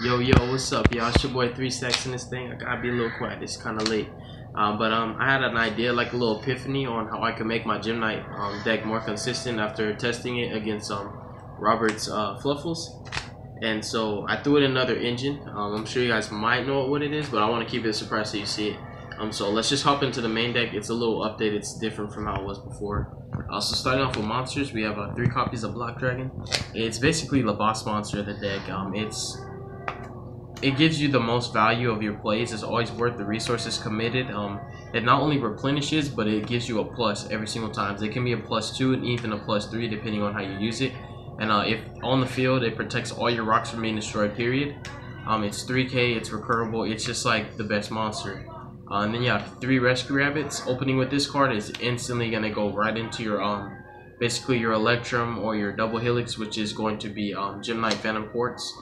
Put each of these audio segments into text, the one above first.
Yo, what's up, y'all? It's your boy 3 Stacks in this thing. I gotta be a little quiet. It's kind of late. But I had an idea, like a little epiphany on how I can make my Gym Knight deck more consistent after testing it against Robert's Fluffles. And so I threw in another engine. I'm sure you guys might know what it is, but I want to keep it a surprise so you see it. So let's just hop into the main deck. It's a little update. It's different from how it was before. So starting off with monsters, we have 3 copies of Black Dragon. It's basically the boss monster of the deck. It gives you the most value of your plays. It's always worth the resources committed. It not only replenishes, but it gives you a plus every single time. It can be a +2 and even a +3 depending on how you use it. And if on the field, it protects all your rocks from being destroyed, period. It's 3k, it's recurable, it's just like the best monster. And then you have 3 Rescue Rabbits. Opening with this card is instantly going to go right into your basically your Electrum or your Double Helix, which is going to be Gym Knight Phantom Quartz.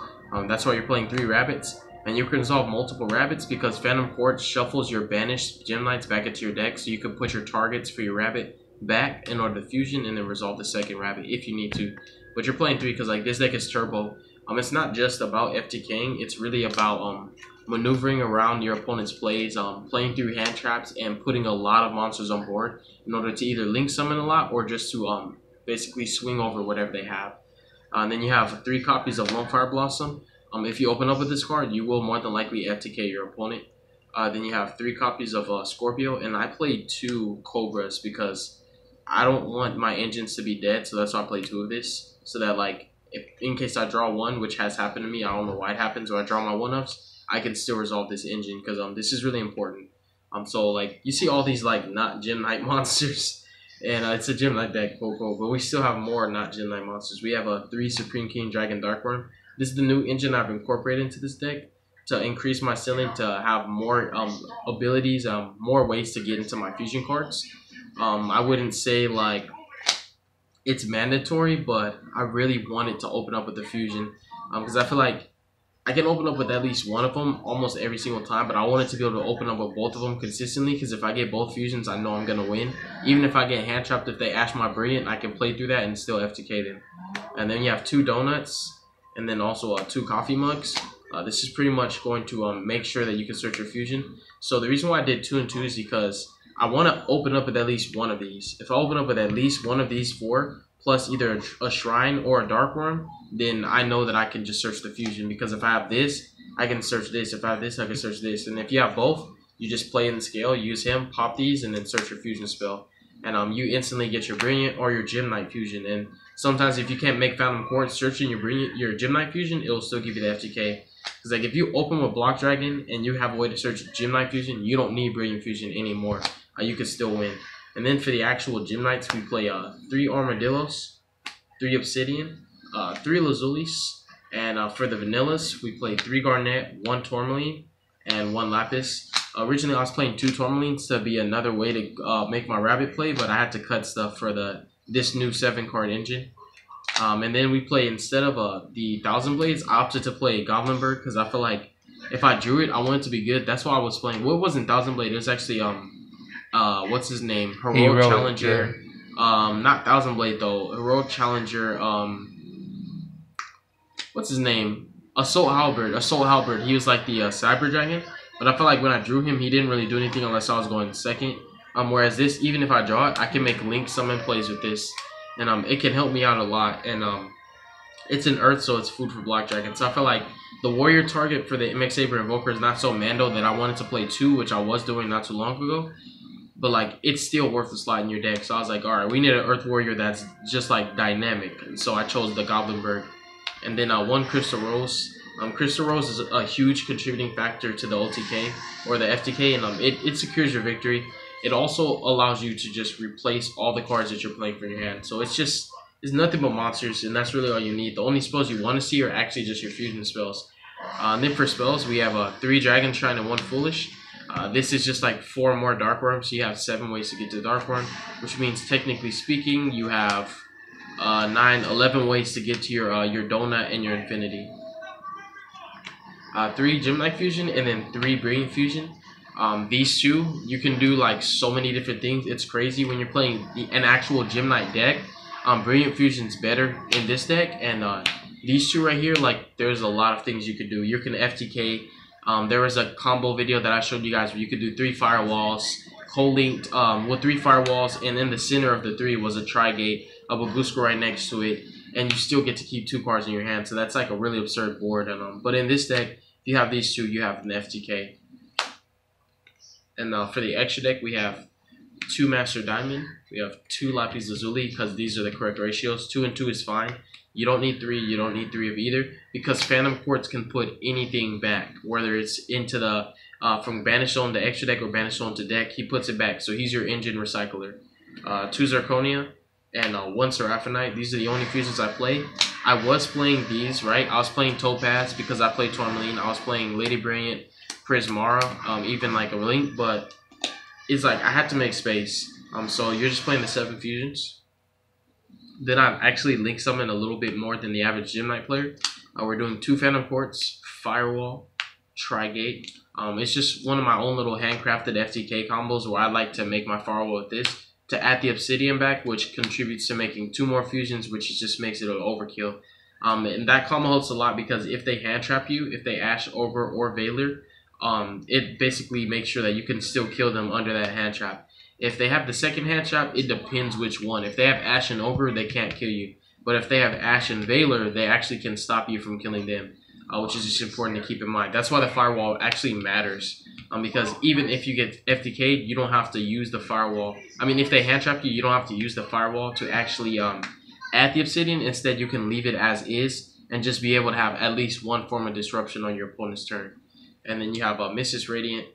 That's why you're playing 3 rabbits, and you can resolve multiple rabbits because Phantom Quartz shuffles your banished Gym Knights back into your deck, so you can put your targets for your rabbit back in order to fusion and then resolve the second rabbit if you need to. But you're playing 3 because like this deck is turbo. It's not just about FTKing, it's really about maneuvering around your opponent's plays, playing through hand traps and putting a lot of monsters on board in order to either link summon a lot or just to basically swing over whatever they have. And then you have 3 copies of Lone Fire Blossom. If you open up with this card, you will more than likely FTK your opponent. Then you have 3 copies of Scorpio, and I played 2 Cobras because I don't want my engines to be dead, so that's why I played 2 of this. So that like, if in case I draw one, which has happened to me, I don't know why it happens, or I draw my 1-ups, I can still resolve this engine because this is really important. So like you see all these like not Gym Knight monsters. And it's a Gym Knight deck, cool, but we still have more not Gym Knight monsters. We have 3 Supreme King Dragon Darkworm. This is the new engine I've incorporated into this deck to increase my ceiling, to have more abilities, more ways to get into my fusion cards. I wouldn't say like it's mandatory, but I really wanted to open up with the fusion because I feel like I can open up with at least one of them almost every single time, but I wanted to be able to open up with both of them consistently because if I get both fusions, I know I'm going to win. Even if I get hand trapped, if they ash my Brilliant, I can play through that and still FTK them. And then you have 2 donuts and then also 2 coffee mugs. This is pretty much going to make sure that you can search your fusion. So the reason why I did 2 and 2 is because I want to open up with at least one of these. If I open up with at least one of these 4, plus either a Shrine or a Darkworm, then I know that I can just search the fusion. Because if I have this, I can search this. If I have this, I can search this. And if you have both, you just play in the scale, use him, pop these, and then search your fusion spell. And you instantly get your Brilliant or your Gym Knight fusion. And sometimes if you can't make Phantom Quartz, searching your Gym Knight fusion, it'll still give you the FTK. Because like if you open with Block Dragon and you have a way to search Gym Knight fusion, you don't need Brilliant fusion anymore. You can still win. And then for the actual Gym Knights, we play 3 Armadillos, 3 Obsidian, 3 Lazulis, and for the Vanillas, we play 3 Garnet, 1 Tourmaline, and 1 Lapis. Originally, I was playing 2 Tourmalines to be another way to make my rabbit play, but I had to cut stuff for this new 7-card engine. And then we play, instead of the Thousand Blades, I opted to play Goblin Bird because I feel like if I drew it, I want it to be good. That's why I was playing. Well, it wasn't Thousand Blade. It was actually what's his name? Heroic Challenger. Yeah. Not Thousand Blade though. Heroic Challenger. What's his name? Assault Halberd. He was like the Cyber Dragon. But I feel like when I drew him, he didn't really do anything unless I was going second. Whereas this, even if I draw it, I can make Link Summon plays with this, and it can help me out a lot. And it's an Earth, so it's food for Black Dragon. So I feel like the warrior target for the MX Saber Invoker is not so Mando that I wanted to play 2, which I was doing not too long ago. But like it's still worth the slot in your deck. So I was like, all right, we need an Earth Warrior that's just like dynamic. And so I chose the Goblin Bird. And then 1 Crystal Rose. Crystal Rose is a huge contributing factor to the OTK or the FTK, and it secures your victory. It also allows you to just replace all the cards that you're playing from your hand. So it's nothing but monsters, and that's really all you need. The only spells you want to see are actually just your fusion spells. And then for spells, we have 3 Dragon Shrine and 1 Foolish. This is just like 4 more Darkworm, so you have 7 ways to get to Darkworm, which means technically speaking, you have 11 ways to get to your Donut and your Infinity. 3 Gym Knight fusion and then 3 Brilliant fusion. These 2, you can do like so many different things. It's crazy when you're playing an actual Gym Knight deck. Brilliant fusion's better in this deck, and these two right here, like there's a lot of things you could do. You can FTK. There was a combo video that I showed you guys where you could do 3 firewalls, co-linked with 3 firewalls, and in the center of the 3 was a Tri-Gate, a Baguska right next to it, and you still get to keep 2 cards in your hand. So that's like a really absurd board. But in this deck, if you have these two, you have an FTK. And for the extra deck, we have 2 Master Diamond, we have 2 Lapis Lazuli, because these are the correct ratios. 2 and 2 is fine. You don't need 3, you don't need 3 of either, because Phantom Quartz can put anything back, whether it's into the, from Banish Zone to extra deck or Banish Zone to deck, he puts it back, so he's your engine recycler. 2 Zirconia, and 1 Seraphonite. These are the only fusions I play. I was playing these, right? I was playing Topaz because I played Tourmaline. I was playing Lady Brilliant, Prismara, even like a Link, but it's like I had to make space. So you're just playing the 7 fusions. Then I've actually linked some in a little bit more than the average Gem Knight player. We're doing 2 Phantom Quartz, Firewall, Tri-Gate. It's just one of my own little handcrafted FTK combos where I like to make my Firewall with this to add the Obsidian back, which contributes to making 2 more fusions, which just makes it an overkill. And that combo helps a lot because if they hand trap you, if they Ash Ogre or Veiler, it basically makes sure that you can still kill them under that hand trap. If they have the second hand trap, it depends which one. If they have Ash and Ogre, they can't kill you. But if they have Ash and Veiler, they actually can stop you from killing them, which is just important to keep in mind. That's why the Firewall actually matters. Because even if you get FTK'd, you don't have to use the Firewall. I mean, if they hand trap you, you don't have to use the Firewall to actually add the Obsidian. Instead, you can leave it as is and just be able to have at least 1 form of disruption on your opponent's turn. And then you have Mrs. Radiant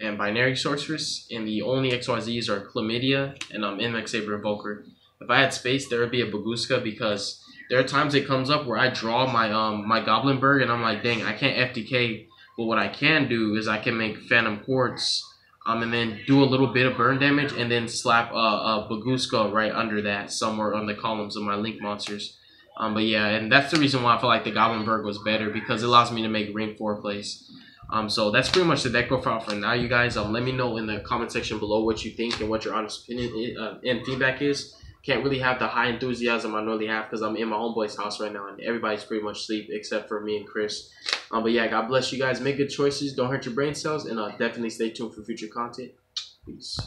and Binary Sorceress, and the only XYZs are Chlamydia and MX Saber Evoker. If I had space, there would be a Baguska because there are times it comes up where I draw my my Goblin Bird and I'm like, dang, I can't FTK. But what I can do is I can make Phantom Quartz and then do a little bit of burn damage and then slap a Baguska right under that somewhere on the columns of my Link monsters. But yeah, and that's the reason why I feel like the Goblin Bird was better, because it allows me to make ring 4 plays. So that's pretty much the deck profile for now, you guys. Let me know in the comment section below what you think and what your honest opinion and feedback is. Can't really have the high enthusiasm I normally have because I'm in my homeboy's house right now and everybody's pretty much asleep except for me and Chris. But yeah, God bless you guys. Make good choices. Don't hurt your brain cells, and definitely stay tuned for future content. Peace.